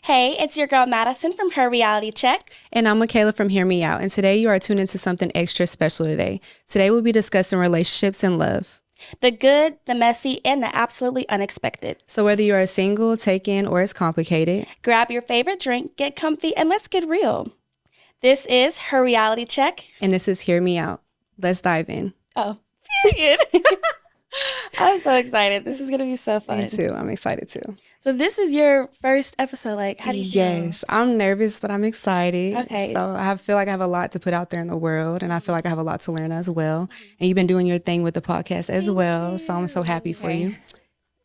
Hey, it's your girl Madison from Her Reality Check. And I'm Michaela from Hear Me Out. And today you are tuned into something extra special today. Today we'll be discussing relationships and love. The good, the messy, and the absolutely unexpected. So whether you are single, taken, or it's complicated, grab your favorite drink, get comfy, and let's get real. This is Her Reality Check. And this is Hear Me Out. Let's dive in. Oh, period. I'm so excited. This is going to be so fun. Me too. I'm excited too. So this is your first episode. Like, how do you feel? Yes, I'm nervous, but I'm excited. Okay. So feel like I have a lot to put out there in the world, and I feel like I have a lot to learn as well. And you've been doing your thing with the podcast as well. So I'm so happy for you.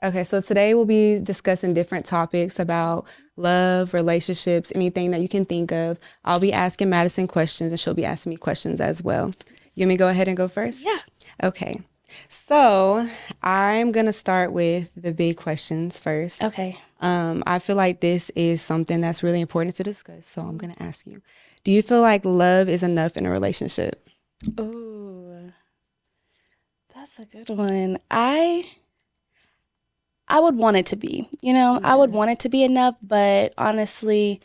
Okay, so today we'll be discussing different topics about love, relationships, anything that you can think of. I'll be asking Madison questions, and she'll be asking me questions as well. You want me to go ahead and go first? Yeah. Okay. So I'm going to start with the big questions first. Okay. I feel like this is something that's really important to discuss. So I'm going to ask you, do you feel like love is enough in a relationship? Ooh, that's a good one. I would want it to be, I would want it to be enough, but honestly,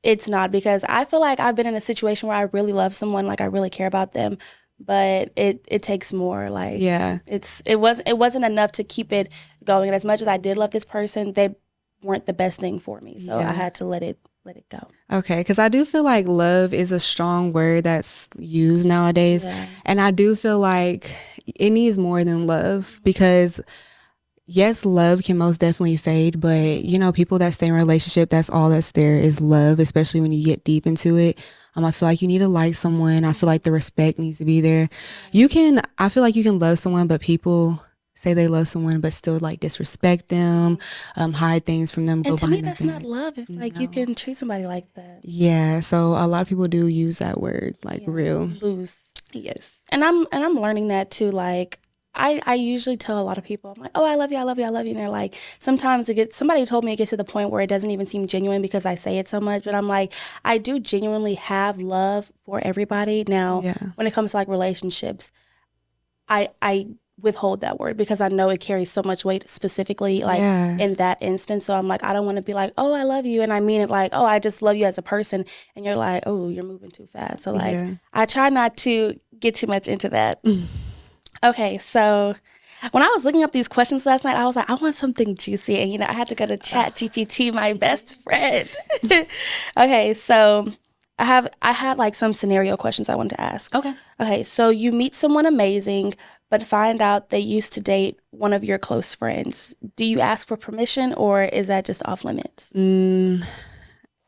it's not, because I feel like I've been in a situation where I really love someone, like I really care about them, but it takes more. Like, yeah, it wasn't enough to keep it going. And as much as I did love this person, they weren't the best thing for me, so I had to let it go. Okay, because I do feel like love is a strong word that's used nowadays, and I do feel like it needs more than love, because yes, love can most definitely fade, but people that stay in a relationship, that's all that's there is love, especially when you get deep into it. I feel like you need to like someone. I feel like the respect needs to be there. I feel like you can love someone, but people say they love someone but still like disrespect them, hide things from them. And to me, that's not love. If you can treat somebody like that. Yeah, so a lot of people do use that word real loose. Yes. And I'm learning that too. Like, I usually tell a lot of people, I'm like, oh, I love you, I love you, I love you. And they're like, sometimes somebody told me it gets to the point where it doesn't even seem genuine because I say it so much. But I'm like, I do genuinely have love for everybody. Now, when it comes to like relationships, I withhold that word because I know it carries so much weight specifically in that instance. So I'm like, I don't want to be like, oh, I love you. And I mean it like, oh, I just love you as a person. And you're like, oh, you're moving too fast. So I try not to get too much into that. Okay, so when I was looking up these questions last night, I was like, I want something juicy. And, I had to go to ChatGPT, my best friend. Okay, so I had like some scenario questions I wanted to ask. Okay, so you meet someone amazing, but find out they used to date one of your close friends. Do you ask for permission, or is that just off limits?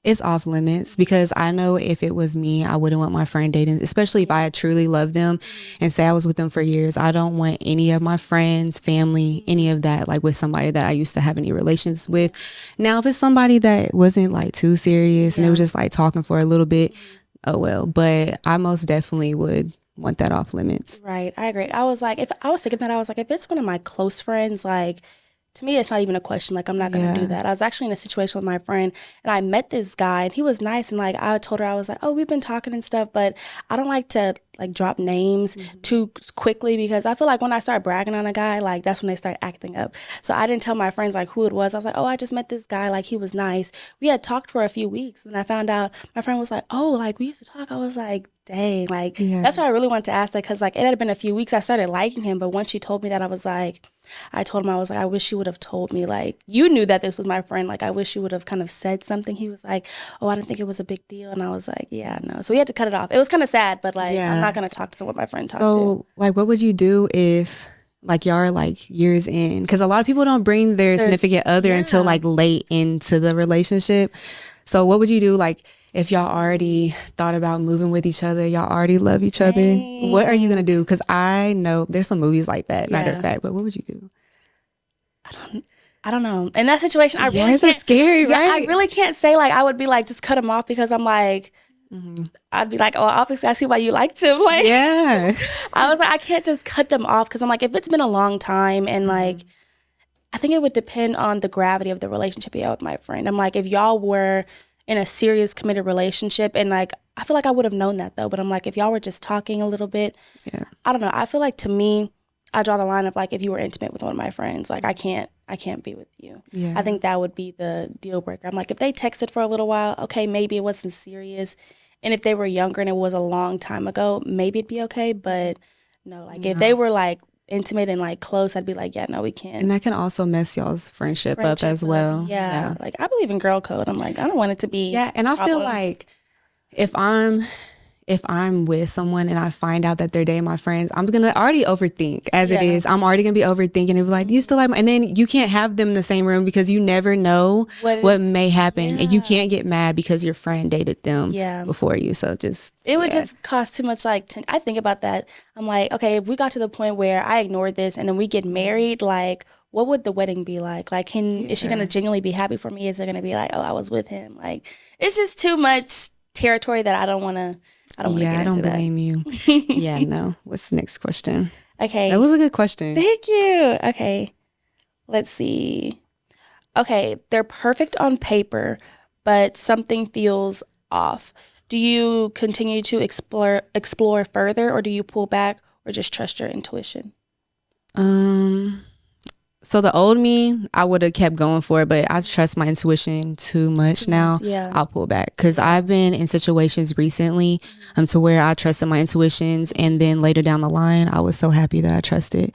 It's off limits, because I know if it was me, I wouldn't want my friend dating, especially if I truly love them and say I was with them for years. I don't want any of my friends, family, any of that, like with somebody that I used to have any relations with. Now, if it's somebody that wasn't like too serious and it was just like talking for a little bit, oh well. But I most definitely would want that off limits. Right, I agree. I was thinking that, I was like, if it's one of my close friends, like, to me, it's not even a question. Like, I'm not going to do that. I was actually in a situation with my friend, and I met this guy, and he was nice. And, like, I told her, I was like, oh, we've been talking and stuff, but I don't like to, like, drop names too quickly, because I feel like when I start bragging on a guy, like, that's when they start acting up. So I didn't tell my friends, like, who it was. I was like, oh, I just met this guy. Like, he was nice. We had talked for a few weeks, and I found out my friend was like, oh, like, we used to talk. I was like, dang. Like, that's why I really wanted to ask that, because, like, it had been a few weeks. I started liking him, but once she told me that, I told him, I was like, I wish you would have told me, like, you knew that this was my friend. Like, I wish you would have kind of said something. He was like, oh, I didn't think it was a big deal. And I was like, yeah, no. So we had to cut it off. It was kind of sad, but, like, I'm not going to talk to what my friend talked to. So, like, what would you do if, like, y'all are, like, years in? Because a lot of people don't bring their significant other until, like, late into the relationship. So what would you do, like, if y'all already thought about moving with each other, y'all already love each other? What are you going to do? Because I know there's some movies like that, matter of fact, but what would you do? I don't know. In that situation, I really can't. It's scary, right? I really can't say, like, I would be like, just cut him off, because I'm like, I'd be like, oh, obviously I see why you liked him. Like, I was like, I can't just cut them off, because I'm like, if it's been a long time, and like, I think it would depend on the gravity of the relationship you have with my friend. I'm like, if y'all were in a serious committed relationship, and like, I feel like I would have known that though, but I'm like, if y'all were just talking a little bit, I don't know. I feel like, to me, I draw the line of, like, if you were intimate with one of my friends, like, I can't I can't be with you. Yeah. I think that would be the deal breaker. I'm like, if they texted for a little while, okay, maybe it wasn't serious. And if they were younger and it was a long time ago, maybe it'd be okay. But no, like if they were like intimate and like close, I'd be like, yeah, no, we can't. And that can also mess y'all's friendship up as well. Yeah. Like I believe in girl code. I'm like, I don't want it to be. Yeah. And I feel like if I'm with someone and I find out that they're dating my friends, I'm going to already overthink as it is. I'm already going to be overthinking and be like, do you still like my, and then you can't have them in the same room because you never know what may happen. And you can't get mad because your friend dated them before you. So it would just cost too much. Like, I think about that. I'm like, okay, if we got to the point where I ignored this and then we get married, like, what would the wedding be like? Like, is she going to genuinely be happy for me? Is it going to be like, oh, I was with him? Like, it's just too much territory that I don't want to. I don't blame you. Yeah, no. What's the next question? Okay. That was a good question. Thank you. Okay. Let's see. Okay. They're perfect on paper, but something feels off. Do you continue to explore further, or do you pull back, or just trust your intuition? So the old me, I would have kept going for it, but I trust my intuition too much now. Yeah. I'll pull back because I've been in situations recently to where I trusted my intuitions, and then later down the line, I was so happy that I trusted.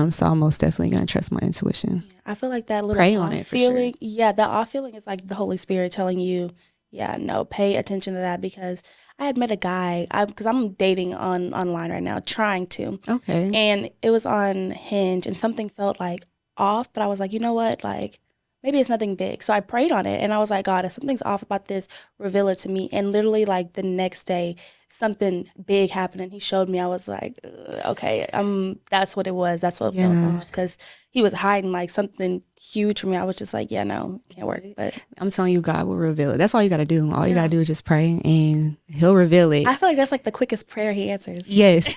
So I'm most definitely gonna trust my intuition. Yeah. I feel like that little pray on it feeling. For sure. Yeah, that off feeling is like the Holy Spirit telling you, yeah, no, pay attention to that, because I had met a guy, because I'm dating online right now, trying to. Okay. And it was on Hinge, and something felt like off, but I was like, you know what, like maybe it's nothing big. So I prayed on it, and I was like, God, if something's off about this, reveal it to me. And literally like the next day, something big happened, and he showed me. I was like, okay, that's what it was. That's what felt off, because he was hiding like something huge from me. I was just like, yeah, no, can't work. But I'm telling you, God will reveal it. That's all you got to do. All you got to do is just pray, and He'll reveal it. I feel like that's like the quickest prayer He answers. Yes.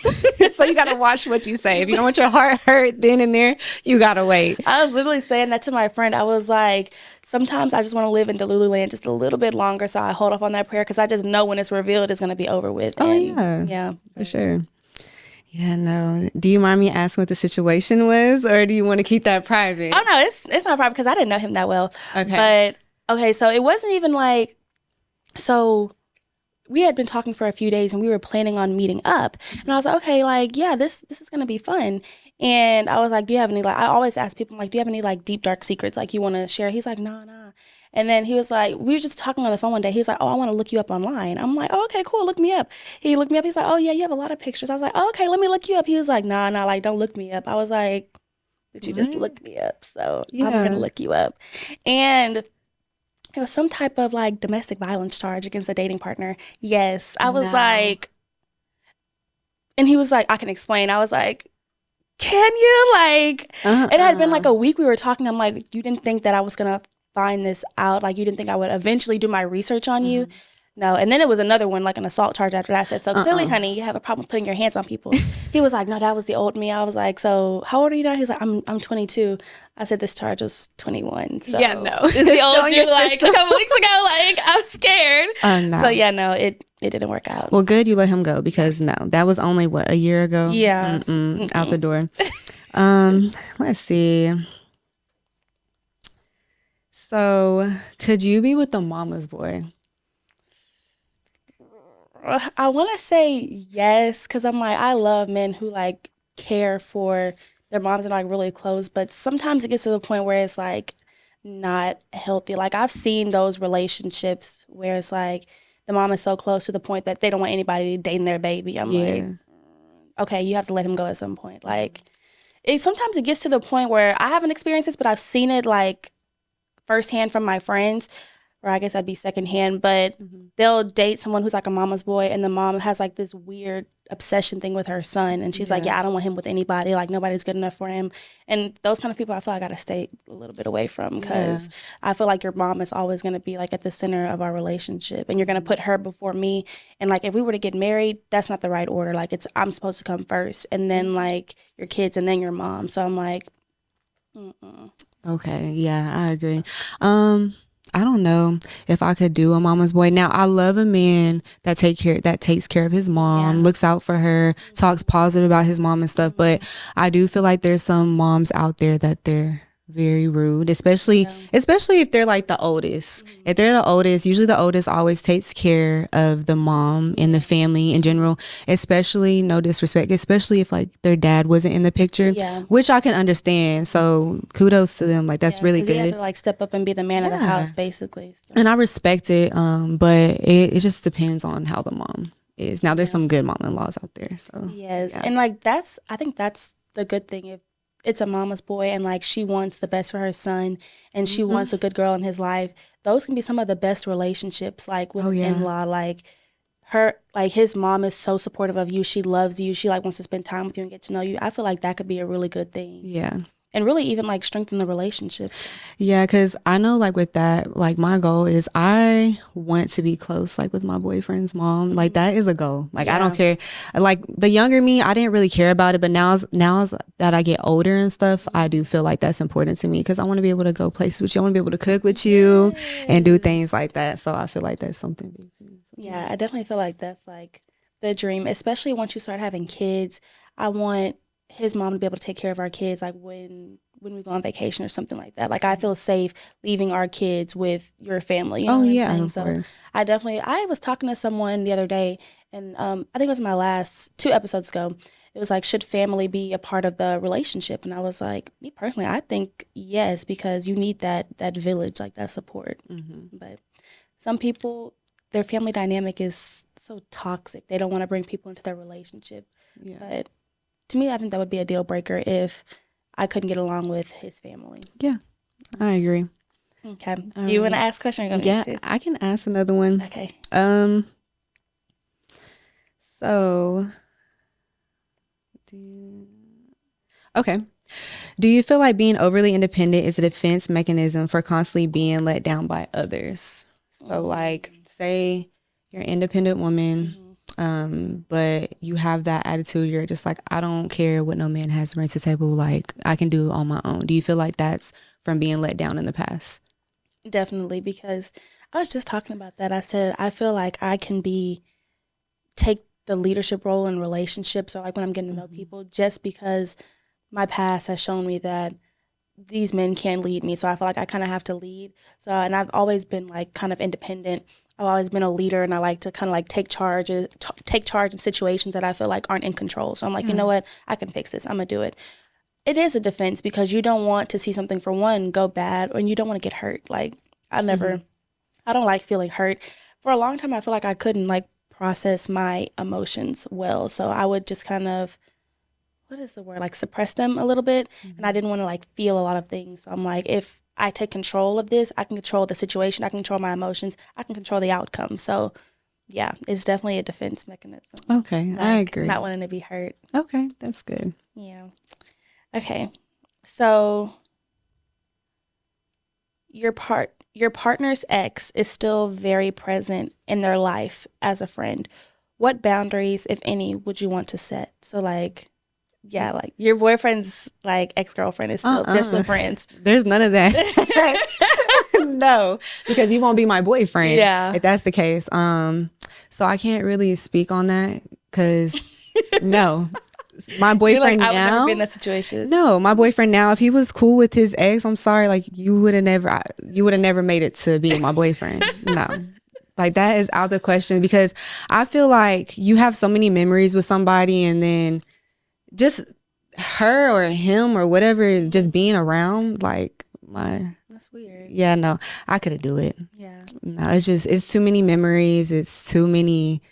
So you got to watch what you say. If you don't want your heart hurt then and there, you got to wait. I was literally saying that to my friend. I was like, sometimes I just want to live in Delulu land just a little bit longer, so I hold off on that prayer, because I just know when it's revealed, it's going to be over with. Oh, yeah. For sure. Yeah, no. Do you mind me asking what the situation was, or do you want to keep that private? Oh, no, it's not private, because I didn't know him that well. Okay. But, okay, so it wasn't even like, so we had been talking for a few days, and we were planning on meeting up. And I was like, okay, like, yeah, this is going to be fun. And I was like, do you have any, like, I always ask people, like, do you have any, like, deep, dark secrets, like, you want to share? He's like, nah. And then he was like, we were just talking on the phone one day. He was like, oh, I want to look you up online. I'm like, oh, okay, cool, look me up. He looked me up. He's like, oh, yeah, you have a lot of pictures. I was like, oh, okay, let me look you up. He was like, nah, like, don't look me up. I was like, but you just looked me up, so I'm going to look you up. And it was some type of, like, domestic violence charge against a dating partner. Yes. I was like, and he was like, I can explain. I was like, can you? Like, it had been like a week we were talking. I'm like, you didn't think that I was going to find this out? Like, you didn't think I would eventually do my research on you? No. And then it was another one, like an assault charge after that. I said, so clearly, honey, you have a problem putting your hands on people. He was like, no, that was the old me. I was like, so how old are you now? He's like, I'm 22. I said, this charge was 21. So yeah, no. The old you, like, a couple weeks ago, like, I'm scared. No. So yeah, no, it didn't work out. Well, good, you let him go, because no, that was only a year ago. Yeah. Out the door. Let's see. So, could you be with the mama's boy? I want to say yes, because I'm like, I love men who like care for their moms and like really close, but sometimes it gets to the point where it's like not healthy. Like, I've seen those relationships where it's like the mom is so close to the point that they don't want anybody dating their baby. I'm like, okay, you have to let him go at some point. Like, sometimes it gets to the point where I haven't experienced this, but I've seen it like firsthand from my friends, or I guess that'd be secondhand, but they'll date someone who's like a mama's boy, and the mom has like this weird obsession thing with her son, and she's like, yeah, I don't want him with anybody, like nobody's good enough for him. And those kind of people I feel like I gotta stay a little bit away from, because I feel like your mom is always gonna be like at the center of our relationship, and you're gonna put her before me. And like, if we were to get married, that's not the right order. Like, I'm supposed to come first, and then like your kids, and then your mom. So I'm like, okay, yeah, I agree. I don't know if I could do a mama's boy. Now, I love a man that takes care of his mom, looks out for her, talks positive about his mom and stuff. But I do feel like there's some moms out there that they're very rude, especially if they're like the oldest. If they're the oldest, usually the oldest always takes care of the mom and the family in general, especially, no disrespect, especially if like their dad wasn't in the picture, which I can understand. So kudos to them. Like that's really good. Because you have to like step up and be the man of the house, basically. So. And I respect it, but it just depends on how the mom is. Now there's some good mom-in-laws out there. So and like I think that's the good thing. If it's a mama's boy and like she wants the best for her son and she wants a good girl in his life, those can be some of the best relationships, like with an in-law. Like his mom is so supportive of you, she loves you, she like wants to spend time with you and get to know you. I feel like that could be a really good thing, and really even like strengthen the relationships. Because I know like with that, like my goal is I want to be close like with my boyfriend's mom. Like that is a goal. Like I don't care. Like the younger me, I didn't really care about it, but now that I get older and stuff, I do feel like that's important to me because I want to be able to go places with you. I want to be able to cook with you and do things like that. So I feel like that's something big to me. Yeah, I definitely feel like that's like the dream, especially once you start having kids. I want his mom to be able to take care of our kids, like when we go on vacation or something like that. Like I feel safe leaving our kids with your family. You know what I'm saying? Of course. I was talking to someone the other day, and I think it was my last 2 episodes ago. It was like, should family be a part of the relationship? And I was like, me personally, I think yes, because you need that village, like that support. But some people, their family dynamic is so toxic. They don't want to bring people into their relationship. But to me, I think that would be a deal breaker if I couldn't get along with his family. Yeah, I agree. Okay. Do you want to ask a question? Or I can ask another one. Okay. So, okay. Do you feel like being overly independent is a defense mechanism for constantly being let down by others? So, like, say you're an independent woman, but you have that attitude. You're just like, I don't care what no man has to bring to the table. Like, I can do it on my own. Do you feel like that's from being let down in the past? Definitely, because I was just talking about that. I said, I feel like I can take the leadership role in relationships, or like when I'm getting to know people, just because my past has shown me that these men can lead me. So I feel like I kind of have to lead. So, and I've always been like kind of independent. I've always been a leader, and I like to kind of like take charge in situations that I feel like aren't in control. So I'm like, you know what? I can fix this. I'm going to do it. It is a defense because you don't want to see something, for one, go bad, and you don't want to get hurt. Like I don't like feeling hurt. For a long time, I feel like I couldn't like process my emotions well. So I would just kind of, what is the word, like suppress them a little bit. And I didn't want to like feel a lot of things. So I'm like, if I take control of this, I can control the situation, I can control my emotions, I can control the outcome. So yeah, it's definitely a defense mechanism. Okay, like, I agree. Not wanting to be hurt. Okay, that's good. Yeah. Okay. So your partner's ex is still very present in their life as a friend. What boundaries, if any, would you want to set? So like, yeah, like your boyfriend's like ex-girlfriend is still, they're still friends. There's none of that. No, because he won't be my boyfriend. Yeah. If that's the case. So I can't really speak on that because no. My boyfriend like, I would now, never be in that situation. No, my boyfriend now, if he was cool with his ex, I'm sorry, like you would have never made it to being my boyfriend. No. Like that is out of the question, because I feel like you have so many memories with somebody, and then just her or him or whatever just being around, like that's weird. Yeah, no, I couldn't do it. Yeah. No, it's too many memories. It's too many,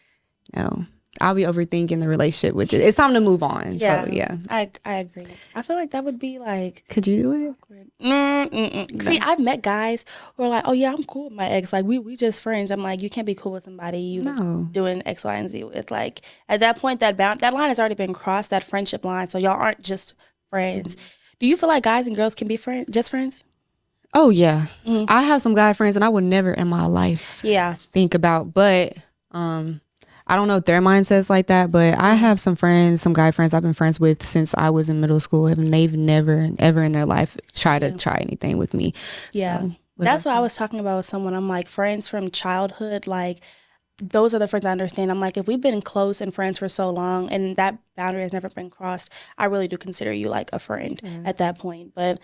no. I'll be overthinking the relationship, which it's time to move on. Yeah. So yeah. I agree. I feel like that would be like, could you do it? Awkward. No. See, I've met guys who are like, oh yeah, I'm cool with my ex. Like we just friends. I'm like, you can't be cool with somebody you was doing X, Y, and Z with. Like at that point, that line has already been crossed, that friendship line. So y'all aren't just friends. Do you feel like guys and girls can be just friends? Oh yeah. I have some guy friends, and I would never in my life think about, but I don't know if their mindset's like that, but I have some friends, some guy friends I've been friends with since I was in middle school, and they've never, ever in their life tried to try anything with me. Yeah. So, that's what I was talking about with someone. I'm like, friends from childhood, like, those are the friends I understand. I'm like, if we've been close and friends for so long and that boundary has never been crossed, I really do consider you like a friend at that point. But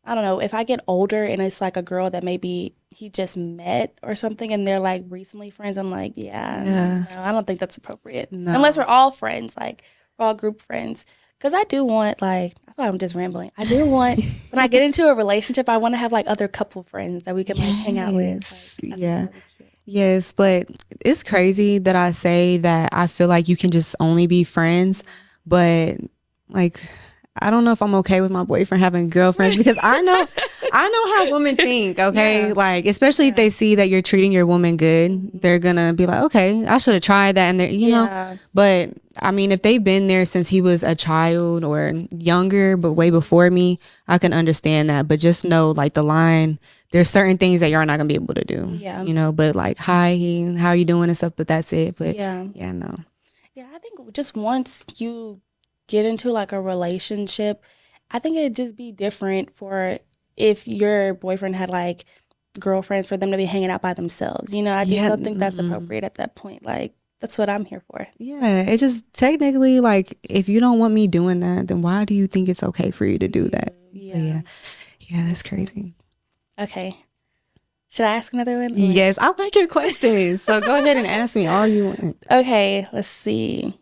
I don't know, if I get older and it's like a girl that maybe he just met or something and they're like recently friends, I'm like, yeah, Yeah. no, I don't think that's appropriate. No. Unless we're all friends, like we're all group friends. Because I do want, like, I feel like I'm just rambling. I do want, when I get into a relationship, I want to have like other couple friends that we can like hang out with. Like, I think Yeah. that would be cute. Yes, but it's crazy that I say that I feel like you can just only be friends, but like I don't know if I'm okay with my boyfriend having girlfriends because I know how women think, okay? Yeah. Like especially if they see that you're treating your woman good, they're going to be like, "Okay, I should have tried that." And they're, you know, Yeah. but I mean, if they've been there since he was a child or younger, but way before me, I can understand that. But just know like the line, there's certain things that you're not gonna be able to do. Yeah. You know, but like, hi, how are you doing and stuff, but that's it. But Yeah. yeah, no. Yeah, I think just once you get into like a relationship, I think it'd just be different for if your boyfriend had like girlfriends for them to be hanging out by themselves. You know, I just Yeah, don't think that's appropriate at that point. Like, that's what I'm here for. Yeah, it's just technically like if you don't want me doing that, then why do you think it's okay for you to do that? But Yeah. yeah, that's crazy. Okay. Should I ask another one? Yes, I like your questions. So go ahead and ask me all you want. Okay, let's see.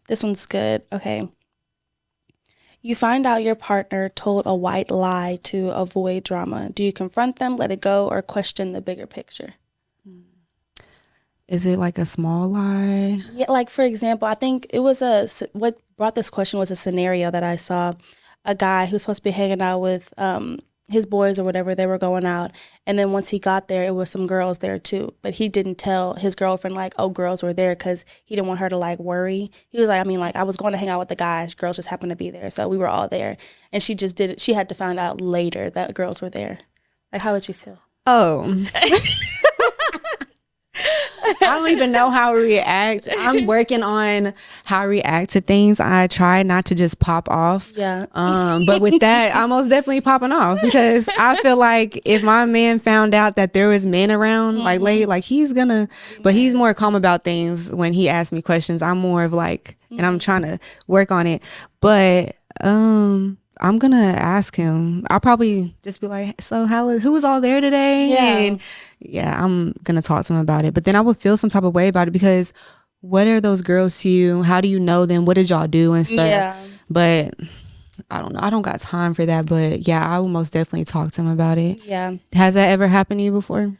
This one's good. Okay. You find out your partner told a white lie to avoid drama. Do you confront them, let it go, or question the bigger picture? Is it like a small lie? Yeah, like for example, I think it was what brought this question was a scenario that I saw. A guy who's supposed to be hanging out with his boys or whatever, they were going out, and then once he got there, it was some girls there too. But he didn't tell his girlfriend like, oh, girls were there because he didn't want her to like worry. He was like, I mean, like I was going to hang out with the guys, girls just happened to be there, so we were all there, and she just did it. She had to find out later that girls were there. Like, how would you feel? Oh. I don't even know how to react. I'm working on how I react to things. I try not to just pop off. Yeah. But with that, I'm most definitely popping off because I feel like if my man found out that there was men around, like late, like he's gonna, but he's more calm about things when he asks me questions. I'm more of like, and I'm trying to work on it. But I'm gonna ask him. I'll probably just be like, so who was all there today? Yeah. And yeah, I'm gonna talk to him about it. But then I would feel some type of way about it because what are those girls to you? How do you know them? What did y'all do and stuff? Yeah. But I don't know. I don't got time for that. But yeah, I will most definitely talk to him about it. Yeah. Has that ever happened to you before?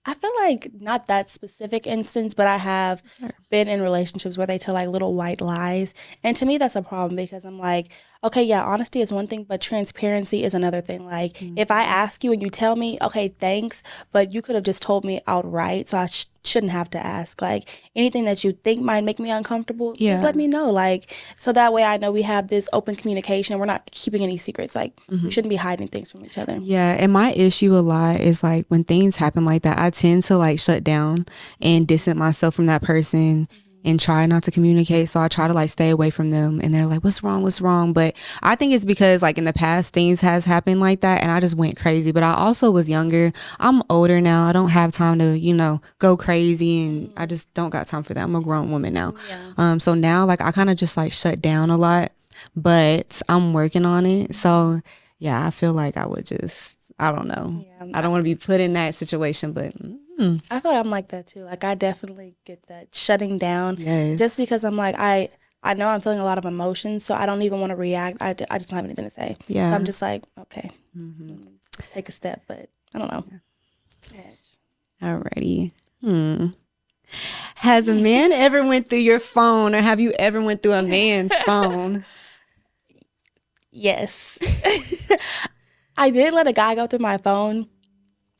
I feel like not that specific instance, but I have been in relationships where they tell like little white lies. And to me, that's a problem because I'm like, okay, yeah, honesty is one thing, but transparency is another thing. Like if I ask you and you tell me, okay, thanks, but you could have just told me outright. So I shouldn't have to ask. Like anything that you think might make me uncomfortable, just let me know. Like, so that way I know we have this open communication and we're not keeping any secrets. Like we shouldn't be hiding things from each other. Yeah. And my issue a lot is like when things happen like that, I tend to like shut down and distance myself from that person and try not to communicate. So I try to like stay away from them and they're like, what's wrong? But I think it's because like in the past things has happened like that and I just went crazy. But I also was younger. I'm older now. I don't have time to, you know, go crazy and I just don't got time for that. I'm a grown woman now. So now like I kind of just like shut down a lot, but I'm working on it. So yeah, I feel like I would just, I don't know. I don't want to be put in that situation, but I feel like I'm like that too. Like I definitely get that shutting down just because I'm like, I know I'm feeling a lot of emotions, so I don't even want to react. I just don't have anything to say. Yeah. So I'm just like, okay, let's take a step, but I don't know. Alrighty. Has a man ever went through your phone or have you ever went through a man's phone? Yes. I did let a guy go through my phone.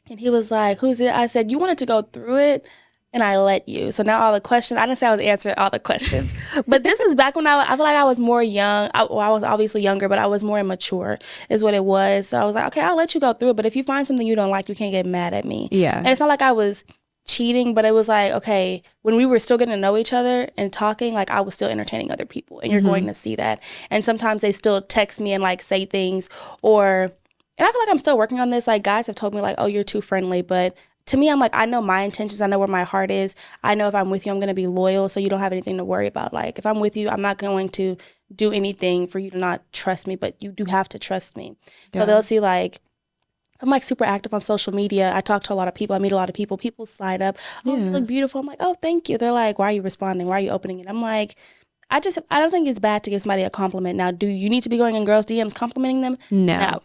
And he was like, who's it? I said, you wanted to go through it, and I let you. So now all the questions, I didn't say I was answering all the questions. But this is back when I feel like I was more young. I was obviously younger, but I was more immature is what it was. So I was like, okay, I'll let you go through it. But if you find something you don't like, you can't get mad at me. Yeah. And it's not like I was cheating, but it was like, okay, when we were still getting to know each other and talking, like I was still entertaining other people. And you're going to see that. And sometimes they still text me and like say things or... And I feel like I'm still working on this. Like, guys have told me, like, oh, you're too friendly. But to me, I'm like, I know my intentions. I know where my heart is. I know if I'm with you, I'm going to be loyal. So you don't have anything to worry about. Like, if I'm with you, I'm not going to do anything for you to not trust me, but you do have to trust me. So they'll see like, I'm like super active on social media. I talk to a lot of people. I meet a lot of people. People slide up. Oh, you look beautiful. I'm like, oh, thank you. They're like, why are you responding? Why are you opening it? I'm like, I don't think it's bad to give somebody a compliment. Now, do you need to be going in girls' DMs complimenting them? No.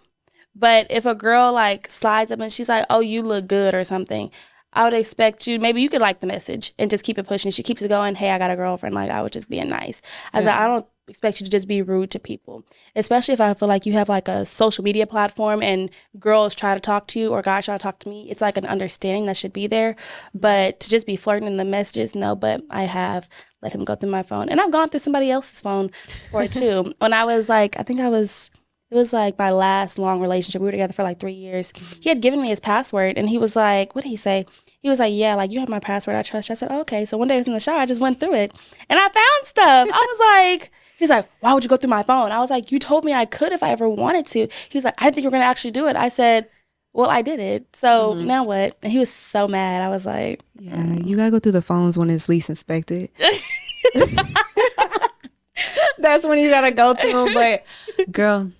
But if a girl like slides up and she's like, oh, you look good or something, I would expect you, maybe you could like the message and just keep it pushing. If she keeps it going, hey, I got a girlfriend, like I would just being nice. I was like, I don't expect you to just be rude to people, especially if I feel like you have like a social media platform and girls try to talk to you or guys try to talk to me. It's like an understanding that should be there. But to just be flirting in the messages, no. But I have let him go through my phone. And I've gone through somebody else's phone for it too. When I was like, it was like my last long relationship. We were together for like 3 years. He had given me his password and he was like, what did he say? He was like, yeah, like you have my password. I trust you. I said, oh, okay. So one day I was in the shower. I just went through it and I found stuff. I was like, he's like, why would you go through my phone? I was like, you told me I could if I ever wanted to. He was like, I didn't think you were going to actually do it. I said, well, I did it. So now what? And he was so mad. I was like, yeah, you got to go through the phones when it's least inspected. That's when you got to go through them. But girl,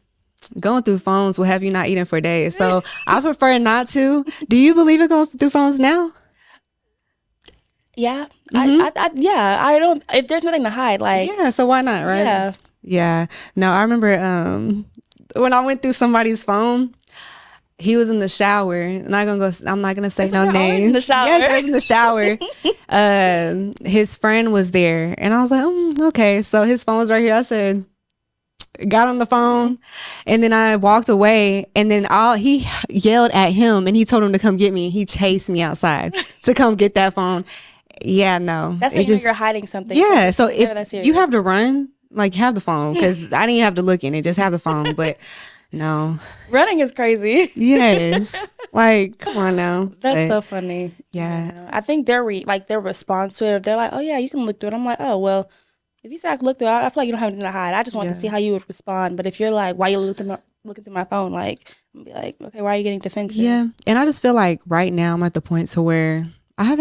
going through phones will have you not eating for days. So I prefer not to. Do you believe in going through phones now? Yeah. I don't, if there's nothing to hide, like. Yeah, so why not, right? Yeah. Yeah. No, I remember when I went through somebody's phone, he was in the shower. I'm not gonna say no names. In the shower. Yes, I was in the shower. His friend was there, and I was like, okay. So his phone was right here. I said, got on the phone, and then I walked away, and then he yelled at him, and he told him to come get me. He chased me outside to come get that phone. Yeah, no, that's when you're hiding something. Yeah, so if you have to run, like have the phone, because I didn't have to look in it, just have the phone, but. No. Running is crazy. Yes. Like, come on now. That's so funny. Yeah. I think their response to it, they're like, oh, yeah, you can look through it. I'm like, oh, well, if you say I can look through it, I feel like you don't have anything to hide. I just want to see how you would respond. But if you're like, why you looking through my phone? Like, I'm be like, okay, why are you getting defensive? Yeah. And I just feel like right now I'm at the point to where I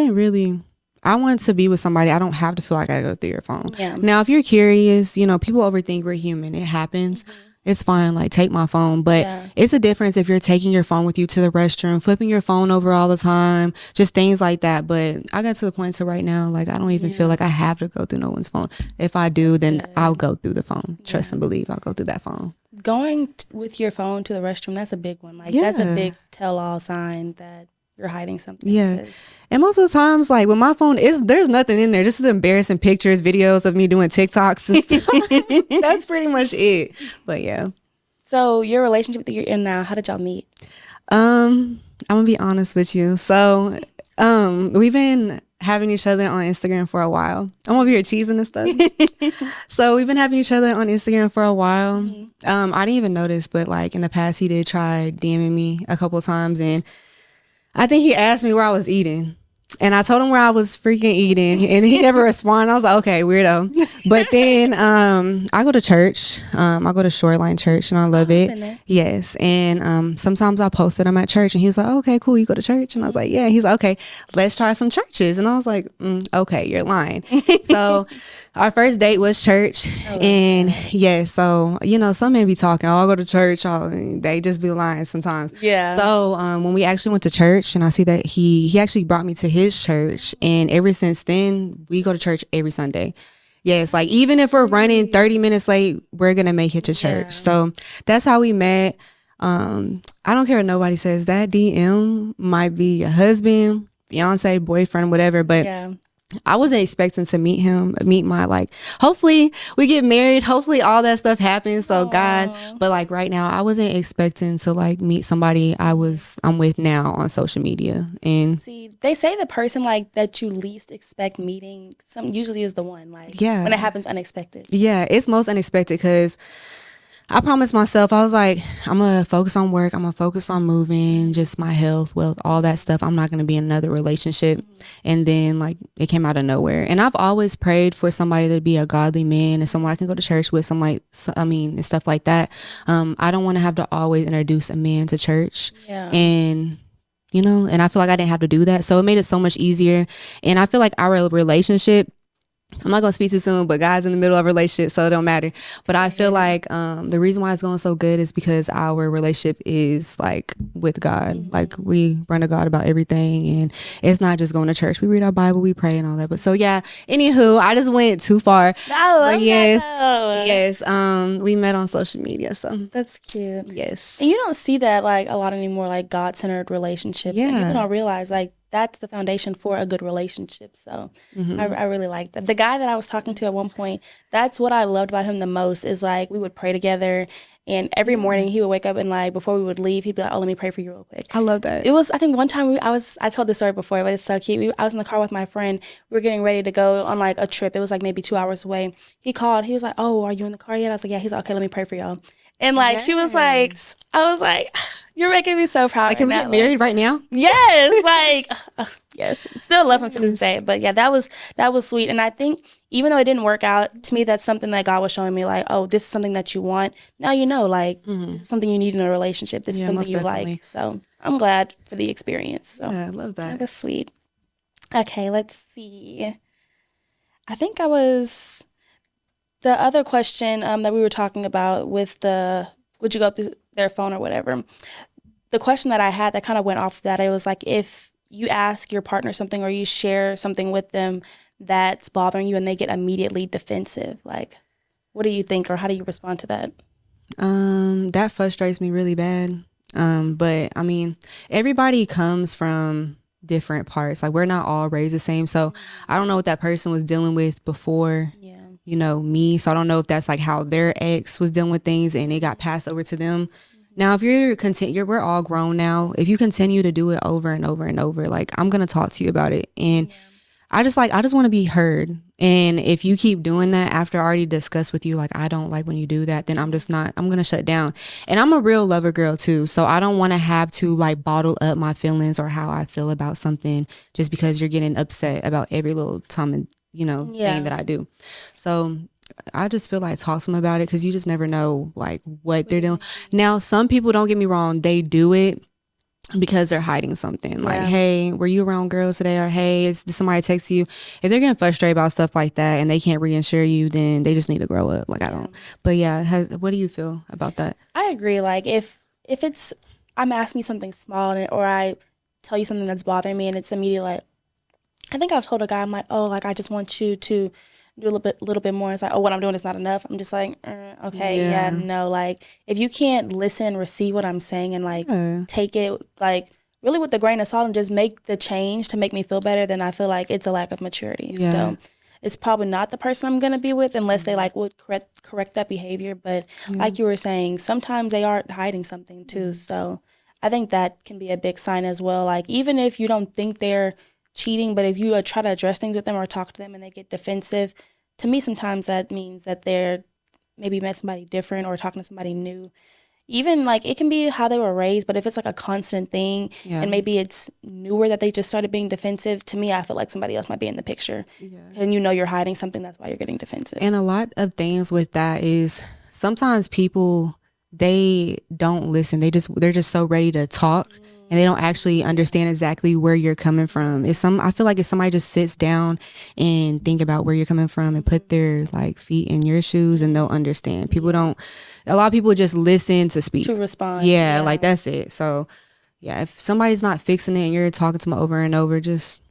want to be with somebody. I don't have to feel like I go through your phone. Yeah. Now, if you're curious, people overthink. We're human. It happens. Mm-hmm. It's fine, like take my phone, but it's a difference if you're taking your phone with you to the restroom, flipping your phone over all the time, just things like that. But I got to the point to right now, like I don't even feel like I have to go through no one's phone. If I do, then I'll go through the phone. Trust and believe, I'll go through that phone. Going with your phone to the restroom, that's a big one. Like that's a big tell-all sign that you're hiding something. Yeah. And most of the times, like with my phone, there's nothing in there. Just embarrassing pictures, videos of me doing TikToks and stuff. That's pretty much it. But yeah. So your relationship that you're in now, how did y'all meet? I'm gonna be honest with you. So we've been having each other on Instagram for a while. I'm over here cheesing and stuff. So we've been having each other on Instagram for a while. Mm-hmm. I didn't even notice, but like in the past he did try DMing me a couple of times, and I think he asked me where I was eating, and I told him where I was freaking eating, and he never responded. I was like, okay, weirdo. But then I go to church. I go to Shoreline Church, and I love it. Yes. And sometimes I post that I'm at church, and he was like, okay, cool, you go to church? And I was like, yeah. He's like, okay, let's try some churches. And I was like, okay, you're lying. So our first date was church. And yeah, so, some men be talking, I'll go to church. They just be lying sometimes. Yeah. So when we actually went to church, and I see that he actually brought me to his church, and ever since then, we go to church every Sunday. Yes, like even if we're running 30 minutes late, we're going to make it to church. So that's how we met. I don't care what nobody says. That DM might be your husband, fiance, boyfriend, whatever, but I wasn't expecting to meet my, hopefully we get married. Hopefully all that stuff happens. So God, but like right now I wasn't expecting to meet somebody I'm with now on social media. And see, they say the person that you least expect meeting usually is the one, when it happens unexpected. Yeah, it's most unexpected because I promised myself, I was like, I'm going to focus on work. I'm going to focus on moving, just my health, wealth, all that stuff. I'm not going to be in another relationship. Mm-hmm. And then it came out of nowhere. And I've always prayed for somebody to be a godly man and someone I can go to church with, and stuff like that. I don't want to have to always introduce a man to church. Yeah. And and I feel like I didn't have to do that. So it made it so much easier. And I feel like our relationship, I'm not gonna speak too soon, but God's in the middle of a relationship, so it don't matter. But I feel like the reason why it's going so good is because our relationship is like with God. Like we run to God about everything, and it's not just going to church. We read our Bible, we pray, and all that. But so yeah. Anywho, I just went too far. I But love yes, that though. yes. We met on social media, so That's cute. yes. And you don't see that like a lot anymore, like God-centered relationships. And people Yeah. don't realize like that's the foundation for a good relationship. So Mm-hmm. I really like that. The guy that I was talking to at one point, that's what I loved about him the most is like we would pray together. And every morning he would wake up and like before we would leave, he'd be like, "Oh, let me pray for you real quick." I love that. It was I think one time I told this story before, but it's so cute. I was in the car with my friend. We were getting ready to go on like a trip. It was like maybe 2 hours away. He called. He was like, "Oh, are you in the car yet?" I was like, "Yeah." He's like, "Okay, let me pray for y'all." And like she was like, Yes. I was like, "You're making me so proud Like, right can we now." get Like, married right now? yes, like yes, still love him to this Yes. day. But yeah, that was sweet. And I think even though it didn't work out, to me that's something that God was showing me like, oh, this is something that you want. Now you know, like this is something you need in a relationship. This is Yeah, something most you definitely. like. So I'm glad for the experience. So Yeah, I love that that. was sweet. Okay, let's see. I think I was the other question that we were talking about with the would you go through their phone or whatever. The question that I had that kind of went off that it was like if you ask your partner something or you share something with them that's bothering you and they get immediately defensive, like what do you think or how do you respond to that? That frustrates me really bad. But I mean, everybody comes from different parts. Like we're not all raised the same. So I don't know what that person was dealing with before, Yeah. me. So I don't know if that's like how their ex was dealing with things and it got passed over to them. Now, if we're all grown now. If you continue to do it over and over and over, like I'm gonna talk to you about it, and I just want to be heard. And if you keep doing that after I already discussed with you, like I don't like when you do that, then I'm going to shut down. And I'm a real lover girl too. So I don't want to have to like bottle up my feelings or how I feel about something just because you're getting upset about every little time and, thing that I do. So I just feel like talk to them about it because you just never know like what they're doing. Now, some people, don't get me wrong, they do it because they're hiding something like, hey, were you around girls today? Or hey, did somebody text you? If they're getting frustrated about stuff like that and they can't reassure you, then they just need to grow up. Like I don't. But yeah, what do you feel about that? I agree. Like if it's I'm asking you something small or I tell you something that's bothering me and it's immediately like I think I've told a guy I'm like, oh, like I just want you to do little bit more. It's like, oh, what I'm doing is not enough. I'm just like, okay, yeah, no. Like if you can't listen and receive what I'm saying and like take it like really with the grain of salt and just make the change to make me feel better, then I feel like it's a lack of maturity. Yeah. So it's probably not the person I'm gonna be with unless they like would correct that behavior. But like you were saying, sometimes they are hiding something too. So I think that can be a big sign as well. Like even if you don't think they're cheating, but if you try to address things with them or talk to them and they get defensive, to me sometimes that means that they're maybe met somebody different or talking to somebody new. Even like it can be how they were raised, but if it's like a constant thing and maybe it's newer that they just started being defensive, to me I feel like somebody else might be in the picture. And you're hiding something, that's why you're getting defensive. And a lot of things with that is sometimes people, they don't listen. They're just so ready to talk and they don't actually understand exactly where you're coming from. I feel like if somebody just sits down and think about where you're coming from and put their like feet in your shoes, and they'll understand. A lot of people just listen to speak. To respond. Yeah, like that's it. So yeah, if somebody's not fixing it and you're talking to them over and over, just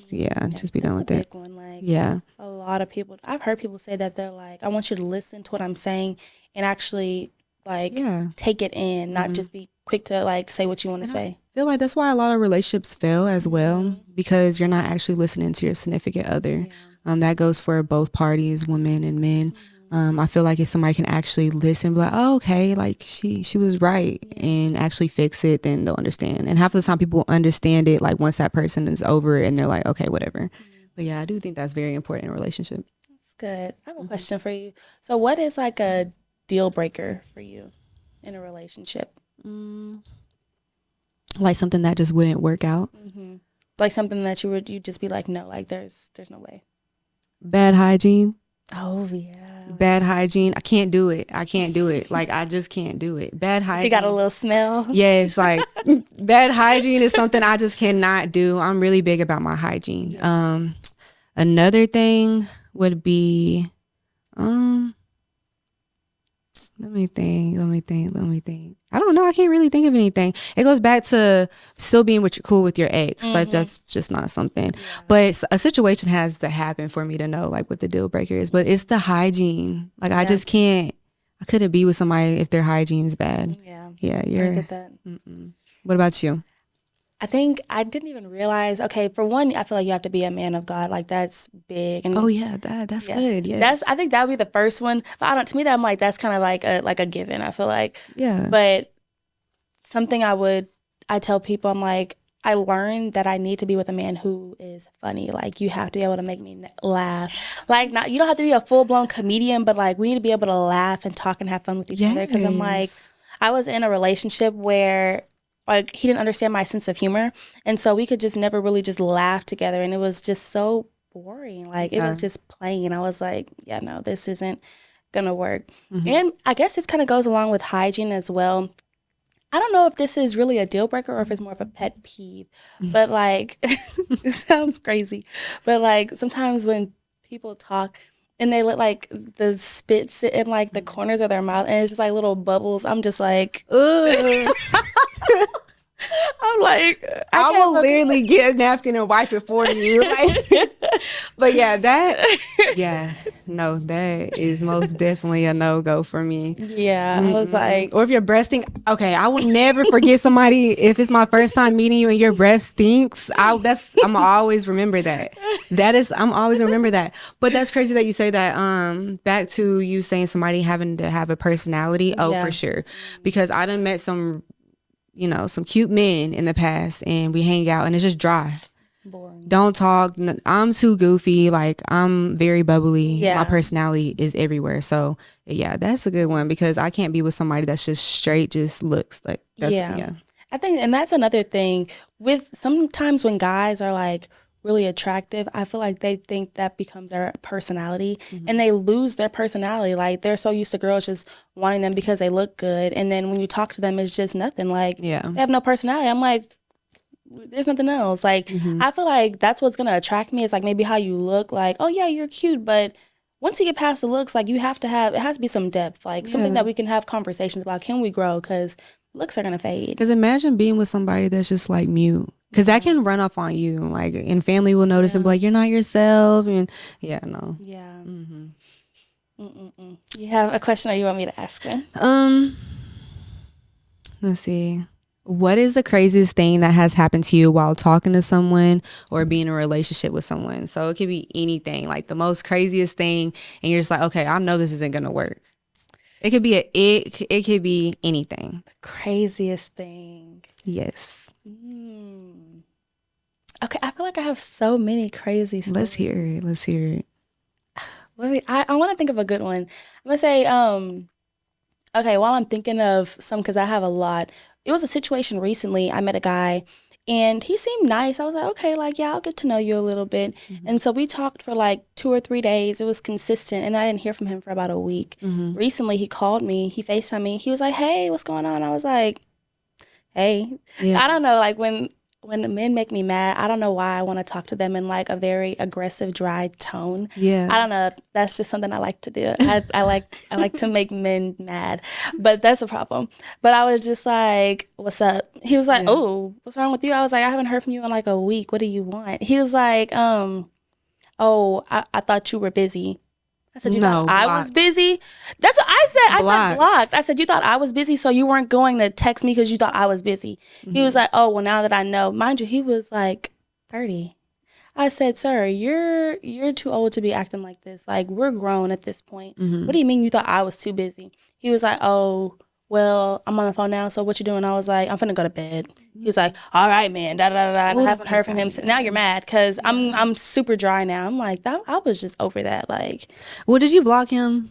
be done with it. Big one. Like yeah. A lot of people, I've heard people say that they're like, I want you to listen to what I'm saying and actually like take it in, not just be quick to like say what you want to say. I feel like that's why a lot of relationships fail as well, because you're not actually listening to your significant other. That goes for both parties, women and men. I feel like if somebody can actually listen, be like, oh, okay, like she was right, and actually fix it, then they'll understand. And half of the time people understand it like once that person is over it and they're like, okay, whatever. But yeah, I do think that's very important in a relationship. That's good. I have a question for you. So what is like a deal breaker for you in a relationship? Like something that just wouldn't work out. Like something that you just be like, no, like there's no way. Bad hygiene. Oh yeah. Bad hygiene. I can't do it. Like I just can't do it. Bad hygiene. You got a little smell. Yes, like bad hygiene is something I just cannot do. I'm really big about my hygiene. Another thing would be, um, let me think. I don't know. I can't really think of anything. It goes back to still being cool with your ex. Like, that's just not something. Yeah. But a situation has to happen for me to know, like, what the deal breaker is. But it's the hygiene. Like, I just can't. I couldn't be with somebody if their hygiene's bad. Yeah. Yeah, I you're. get that. What about you? I think I didn't even realize. Okay, for one, I feel like you have to be a man of God. Like that's big. And Oh yeah, that's yeah, good. Yes. that's. I think that would be the first one. But I don't. To me, that I'm like that's kind of like a given. I feel like. Yeah. But something I tell people, I'm like, I learned that I need to be with a man who is funny. Like you have to be able to make me laugh. Like not, you don't have to be a full blown comedian, but like we need to be able to laugh and talk and have fun with each other. Because I'm like, I was in a relationship where like he didn't understand my sense of humor, and so we could just never really just laugh together, and it was just so boring. Like it was just plain. I was like, yeah, no, this isn't gonna work. And I guess this kind of goes along with hygiene as well. I don't know if this is really a deal breaker or if it's more of a pet peeve, but like, it sounds crazy, but like sometimes when people talk and they let like the spit sit in like the corners of their mouth and it's just like little bubbles, I'm just like, ugh. I'm like, I will literally get a napkin and wipe it for you. Like, but yeah, that is most definitely a no-go for me. Yeah, I was like, or if your breath stink, okay, I will never forget somebody if it's my first time meeting you and your breath stinks. I'm always remember that. I'm always remember that. But that's crazy that you say that. Back to you saying somebody having to have a personality. Oh, for sure, because I done met some cute men in the past and we hang out and it's just dry. Boring. Don't talk. I'm too goofy. Like I'm very bubbly. Yeah. My personality is everywhere. So yeah, that's a good one because I can't be with somebody that's just straight, just looks like. Yeah. I think, and that's another thing with sometimes when guys are like really attractive, I feel like they think that becomes their personality and they lose their personality. Like they're so used to girls just wanting them because they look good. And then when you talk to them, it's just nothing. Like they have no personality. I'm like, there's nothing else. Like I feel like that's what's going to attract me is like maybe how you look like, oh yeah, you're cute. But once you get past the looks, like it has to be some depth, like something that we can have conversations about. Can we grow? Because looks are going to fade. Because imagine being with somebody that's just like mute. Because that can run off on you, like, and family will notice and be like, "You're not yourself," and no. Yeah. You have a question, or you want me to ask one? Let's see. What is the craziest thing that has happened to you while talking to someone or being in a relationship with someone? So it could be anything, like the most craziest thing, and you're just like, "Okay, I know this isn't gonna work." It could be it could be anything. The craziest thing. Yes. Okay, I feel like I have so many crazy stories. Let's hear it. I want to think of a good one. I'm gonna say, okay, while I'm thinking of some, because I have a lot. It was a situation recently. I met a guy, and he seemed nice. I was like, okay, like, yeah, I'll get to know you a little bit. And so we talked for like 2 or 3 days. It was consistent, and I didn't hear from him for about a week. Recently, he called me. He FaceTimed me. He was like, hey, what's going on? I was like, hey. I don't know, like when men make me mad, I don't know why I want to talk to them in like a very aggressive, dry tone. Yeah. I don't know. That's just something I like to do. I like to make men mad, but that's a problem. But I was just like, what's up? He was like, oh, what's wrong with you? I was like, I haven't heard from you in like a week. What do you want? He was like, oh, I thought you were busy. I said, you thought I was busy? That's what I said. I said blocked. I said, you thought I was busy, so you weren't going to text me because you thought I was busy. He was like, oh, well, now that I know. Mind you, he was like 30. I said, sir, you're too old to be acting like this. Like, we're grown at this point. What do you mean you thought I was too busy? He was like, oh, well, I'm on the phone now, so what you doing? I was like, I'm finna go to bed. He was like, all right, man, da-da-da-da. I haven't heard from him. Now you're mad because I'm super dry now. I'm like, I was just over that. Like, well, did you block him?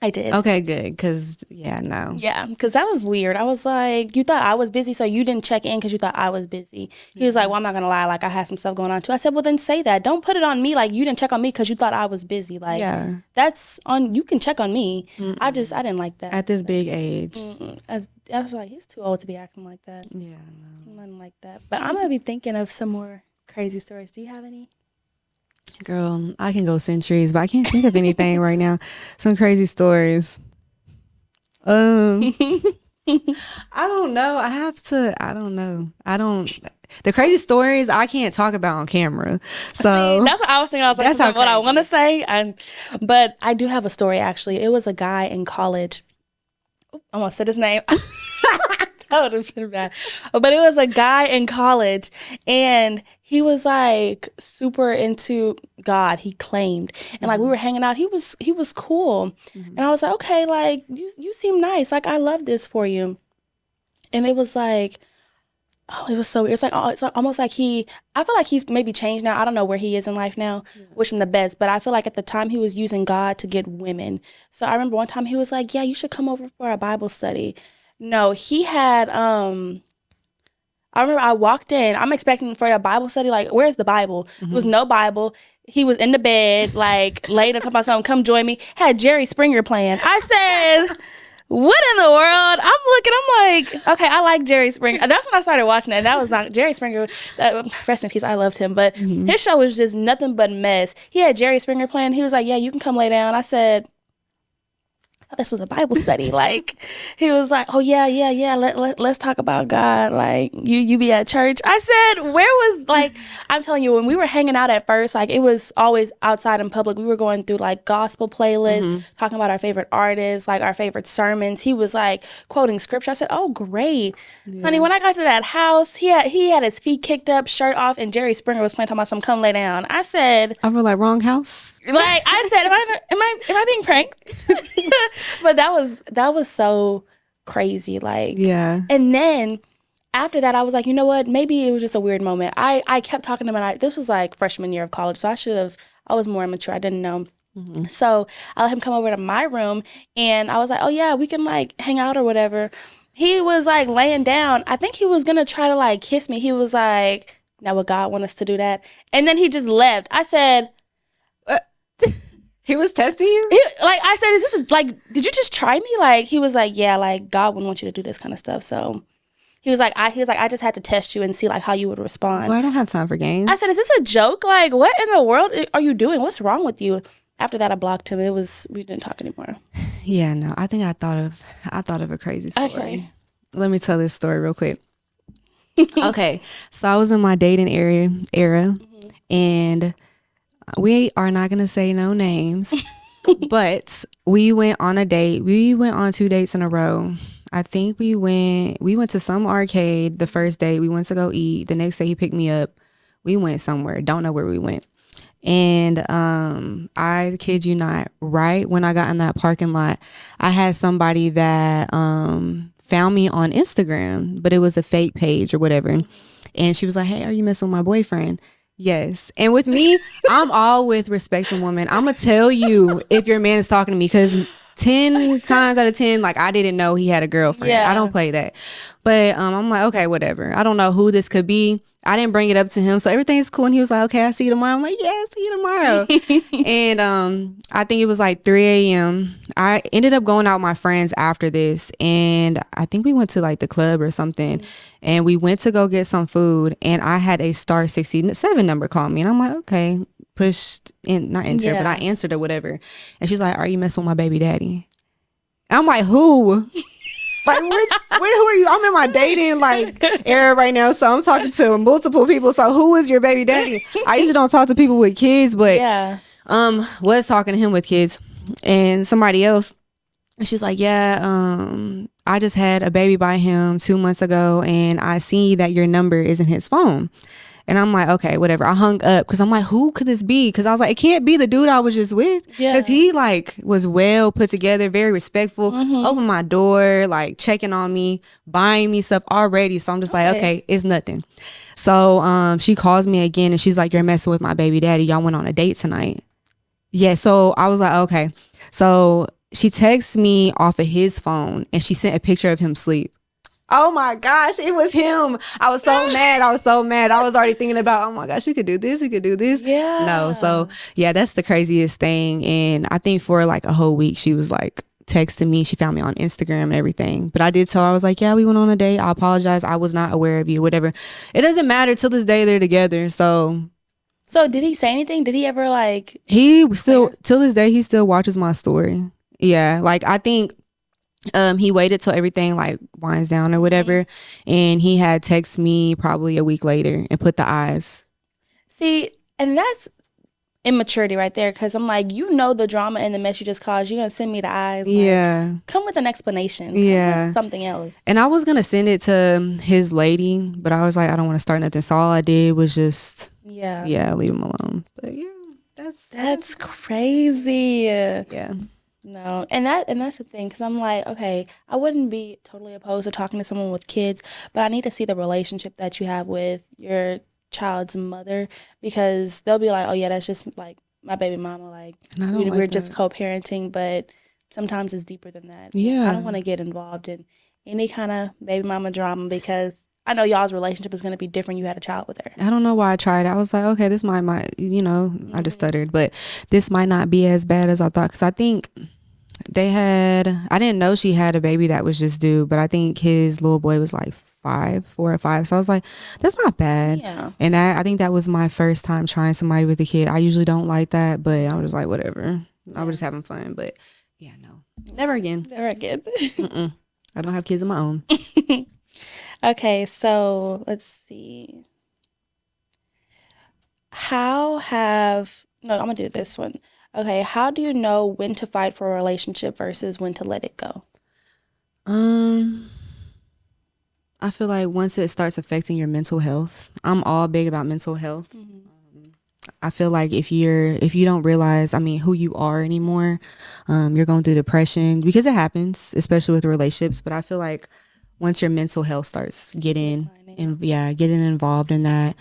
I did. Okay, good. Because, no. Yeah, because that was weird. I was like, you thought I was busy, so you didn't check in because you thought I was busy. He was like, well, I'm not going to lie. Like, I had some stuff going on, too. I said, well, then say that. Don't put it on me like you didn't check on me because you thought I was busy. Like, that's on, you can check on me. I didn't like that. At this big age. I was like, he's too old to be acting like that. Yeah, no. Nothing like that. But I'm going to be thinking of some more crazy stories. Do you have any? Girl, I can go centuries, but I can't think of anything right now. Some crazy stories. I don't know. I don't know. The crazy stories I can't talk about on camera. So See, that's what I was thinking. I was like, that's this how is what I crazy. want to say. But I do have a story actually. It was a guy in college. I won't say his name. That would have been bad. But it was a guy in college, and he was like super into God. He claimed, and like we were hanging out. He was cool, and I was like, okay, like you seem nice. Like I love this for you. And it was like, oh, it was so weird. It's like, oh, it's like almost like I feel like he's maybe changed now. I don't know where he is in life now. Wish him the best. But I feel like at the time he was using God to get women. So I remember one time he was like, yeah, you should come over for a Bible study. No, he had, I remember I walked in, I'm expecting for a Bible study, like, where's the Bible? There was no Bible. He was in the bed, like, laid up talking about something, come join me. Had Jerry Springer playing. I said, what in the world? I'm like, okay, I like Jerry Springer. That's when I started watching it. And that was not Jerry Springer. Rest in peace. I loved him. But his show was just nothing but mess. He had Jerry Springer playing. He was like, yeah, you can come lay down. I said, this was a Bible study. Like, he was like, oh yeah, let's talk about God. Like, you be at church. I said, where was, like, I'm telling you, when we were hanging out at first, like, it was always outside in public. We were going through like gospel playlists, talking about our favorite artists, like our favorite sermons. He was like quoting scripture. I said, oh great. Honey, when I got to that house, he had his feet kicked up, shirt off, and Jerry Springer was playing, talking about some come lay down. I said, I feel like wrong house. Like I said, am I being pranked? But that was so crazy. Like, Yeah. And then after that, I was like, you know what? Maybe it was just a weird moment. I kept talking to him, and this was like freshman year of college, so I was more immature. I didn't know. So I let him come over to my room, and I was like, oh yeah, we can like hang out or whatever. He was like laying down. I think he was gonna try to like kiss me. He was like, now would God want us to do that? And then he just left. I said, he was testing you? Like I said, is this like, did you just try me? Like, he was like, yeah, like God wouldn't want you to do this kind of stuff. So he was like, I just had to test you and see like how you would respond. Well, I don't have time for games. I said, is this a joke? Like, what in the world are you doing? What's wrong with you? After that, I blocked him. We didn't talk anymore. Yeah, no, I think I thought of a crazy story. Okay. Let me tell this story real quick. Okay, so I was in my dating era, and we are not gonna say no names, but we went on a date. We went on 2 dates in a row. I think we went to some arcade the first day. We went to go eat. The next day he picked me up. We went somewhere. Don't know where we went. And I kid you not, right when I got in that parking lot, I had somebody that found me on Instagram, but it was a fake page or whatever. And she was like, hey, are you messing with my boyfriend? Yes. And with me, I'm all with respecting women. I'm going to tell you if your man is talking to me, because 10 times out of 10, like, I didn't know he had a girlfriend. Yeah. I don't play that. But I'm like, okay, whatever. I don't know who this could be. I didn't bring it up to him, so everything's cool. And he was like, okay, I'll see you tomorrow. I'm like, yeah, see you tomorrow. And I think it was like 3 a.m. I ended up going out with my friends after this, and I think we went to like the club or something, and we went to go get some food, and I had a star 67 number call me, and I'm like, okay, pushed in, not enter, but I answered or whatever. And she's like, are you messing with my baby daddy? And I'm like, who? Like, who are you? I'm in my dating like era right now, so I'm talking to multiple people. So who is your baby daddy? I usually don't talk to people with kids, but was talking to him with kids and somebody else. And she's like, yeah, I just had a baby by him 2 months ago, and I see that your number is in his phone. And I'm like, okay, whatever. I hung up because I'm like, who could this be? Because I was like, it can't be the dude I was just with. Because he like was well put together, very respectful, opened my door, like checking on me, buying me stuff already. So I'm just like, okay, it's nothing. So she calls me again, and she's like, you're messing with my baby daddy. Y'all went on a date tonight. Yeah. So I was like, okay. So she texts me off of his phone, and she sent a picture of him asleep. Oh my gosh, it was him. I was so mad. I was already thinking about, oh my gosh, we could do this. Yeah. No, so yeah, that's the craziest thing. And I think for like a whole week, she was like texting me. She found me on Instagram and everything. But I did tell her, I was like, yeah, we went on a date. I apologize. I was not aware of you, whatever. It doesn't matter. Till this day, they're together. So So did he say anything? Did he ever like He say still, that? till this day, he still watches my story. Yeah, like I think he waited till everything like winds down or Hmm. whatever, and he had text me probably a week later and put the eyes. See, and that's immaturity right there. Because I'm like, you know the drama and the mess you just caused. You're gonna send me the eyes. Like, Yeah, come with an explanation. Come with yeah. something else. And I was gonna send it to his lady, but I was like, I don't want to start nothing. So all I did was just, Yeah, yeah, leave him alone. But yeah, that's I guess that's crazy. yeah. No, and that's the thing, because I'm like, okay, I wouldn't be totally opposed to talking to someone with kids, but I need to see the relationship that you have with your child's mother, because they'll be like, oh yeah, that's just like my baby mama, like And I don't we're like just that. co-parenting, but sometimes it's deeper than that, and I don't Yeah. want to get involved in any kind of baby mama drama because I know y'all's relationship is going to be different. You had a child with her. I don't know why I tried. I was like, okay, this might, I just Hmm. stuttered, but this might not be as bad as I thought. Cause I think I didn't know she had a baby that was just due, but I think his little boy was like 4 or 5. So I was like, that's not bad. Yeah. And I think that was my first time trying somebody with a kid. I usually don't like that, but I was Hmm. just like, whatever. I was Yeah. just having fun. But yeah, no, never again. There I get. Mm-mm. I don't have kids of my own. Okay, so let's see. How have, no, I'm gonna do this one. Okay, how do you know when to fight for a relationship versus when to let it go? Um, I feel like once it starts affecting your mental health, I'm all big about mental health. Hmm. I feel like if you don't realize, I mean, who you are anymore, you're going through depression because it happens, especially with relationships. But I feel like once your mental health starts getting Declining. and yeah, getting involved in that,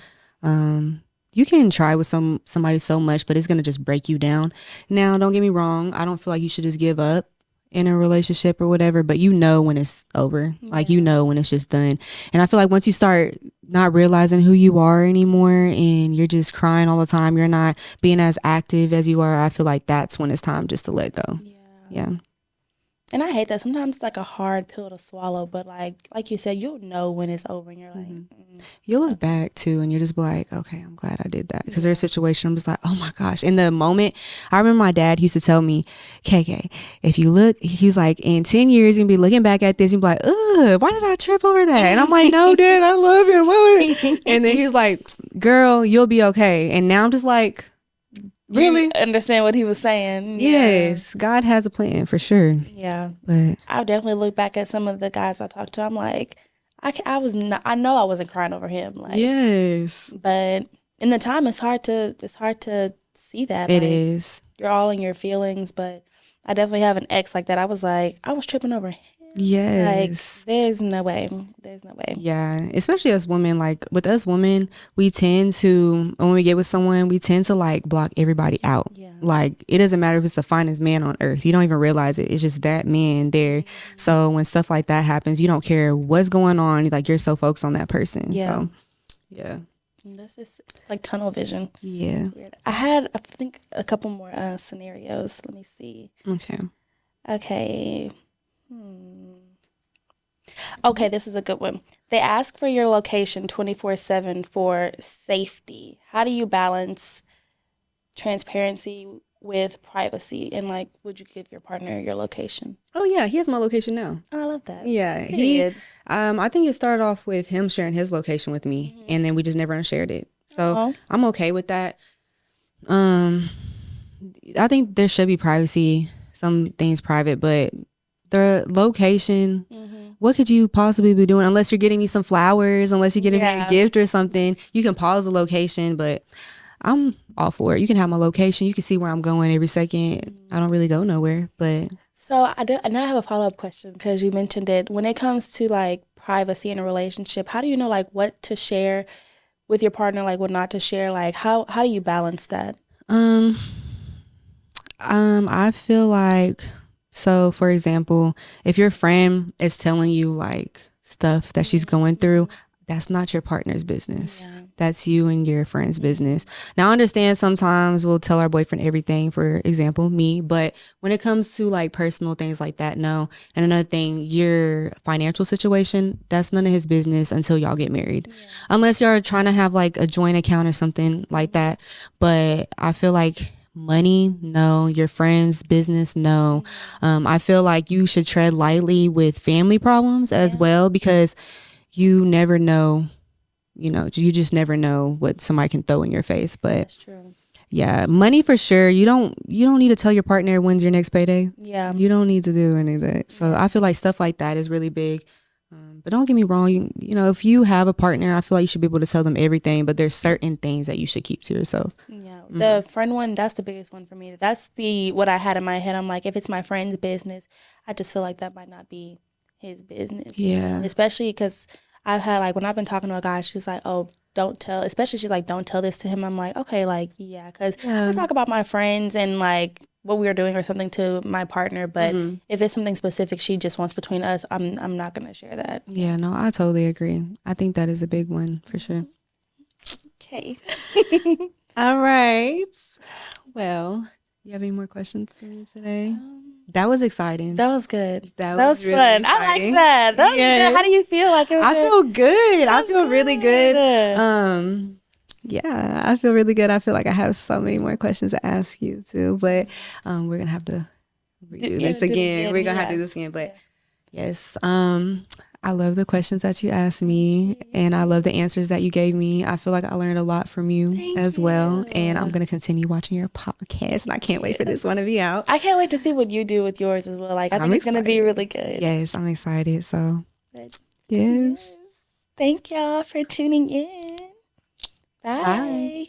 you can try with somebody so much, but it's gonna just break you down. Now, don't get me wrong, I don't feel like you should just give up in a relationship or whatever, but you know when it's over, like you Yeah. know when it's just done. And I feel like once you start not realizing who you are anymore and you're just crying all the time, you're not being as active as you are, I feel like that's when it's time just to let go. Yeah. Yeah. And I hate that. Sometimes it's like a hard pill to swallow, but like you said, you'll know when it's over and you're like, Hmm. it's You'll look okay. back too and you're just be like, okay, I'm glad I did that. Because there's a Yeah. situation I'm just like, oh my gosh. In the moment, I remember my dad used to tell me, KK, if you look, he was like, in 10 years, you're going to be looking back at this and be like, ugh, why did I trip over that? And I'm like, no, dad, I love him. And then he's like, girl, you'll be okay. And now I'm just like, You really? understand what he was saying. Yeah. Yes, God has a plan for sure. Yeah. But I've definitely looked back at some of the guys I talked to. I'm like, I was not, I know I wasn't crying over him. Like, yes, but in the time, it's hard to see that. it Like, is. you're all in your feelings, but I definitely have an ex like that. I was like, I was tripping over him. Like, Yes. there's no way. There's no way. Yeah, especially as women, like with us women, we tend to, when we get with someone, we tend to like block everybody out. Yeah. Like it doesn't matter if it's the finest man on earth. You don't even realize it. It's just that man there. Mhm. So when stuff like that happens, you don't care what's going on. Like you're so focused on that person. Yeah. So yeah. And this is it's like tunnel vision. Yeah. Weird. I had I think a couple more scenarios. Let me see. Okay. Okay. Hmm. Okay, this is a good one. They ask for your location 24/7 for safety. How do you balance transparency with privacy? And like, would you give your partner your location? Oh yeah, he has my location now. Oh, I love that. Yeah, Period. I think it started off with him sharing his location with me, Hmm. and then we just never unshared it. So Oh, I'm okay with that. Um, I think there should be privacy, some things private, but the location, hmm, what could you possibly be doing unless you're getting me some flowers, unless you're getting me a yeah. gift or something? You can pause the location, but I'm all for it. You can have my location. You can see where I'm going every second. I Mhm. don't really go nowhere, but So I do, and I have a follow-up question because you mentioned it. When it comes to like privacy in a relationship, how do you know like what to share with your partner, like what not to share? Like how do you balance that? um I feel like, so for example, if your friend is telling you like stuff that she's going through, Mhm. that's not your partner's business. Yeah. That's you and your friend's business. Now, I understand sometimes we'll tell our boyfriend everything, for example, me, but when it comes to like personal things like that, no. And another thing, your financial situation, that's none of his business until y'all get married. Yeah. Unless y'all are trying to have like a joint account or something like that. But I feel like money, no. Your friend's business, no. I feel like you should tread lightly with family problems as well, because you never know, you just never know what somebody can throw in your face. But that's true. Yeah, money for sure. You don't need to tell your partner when's your next payday. Yeah. You don't need to do any of that. So I feel like stuff like that is really big. But don't get me wrong, if you have a partner, I feel like you should be able to tell them everything, but there's certain things that you should keep to yourself. Yeah. The friend one, that's the biggest one for me. That's what I had in my head. I'm like, if it's my friend's business, I just feel like that might not be his business. Yeah. Especially because I've had, like, when I've been talking to a guy, she's like, oh, don't tell, especially she's like, don't tell this to him. I'm like, okay, like, yeah, because I talk about my friends and like what we were doing or something to my partner, but if it's something specific she just wants between us, I'm not going to share that. Yeah, no, I totally agree. I think that is a big one for sure. Okay. All right. Well, you have any more questions for me today? That was exciting. That was good. That was really fun. exciting. I like that. That was good. How do you feel? Like I feel good. I feel really good. Yeah, I feel really good. I feel like I have so many more questions to ask you too, but we're gonna have to redo this again. We're gonna have to do this again. But yes, I love the questions that you asked me, and I love the answers that you gave me. I feel like I learned a lot from you as well, and I'm going to continue watching your podcast, and I can't wait for this one to be out. I can't wait to see what you do with yours as well. Like, I think it's going to be really good. Yes, I'm excited. So, yes. Thank y'all for tuning in. Bye.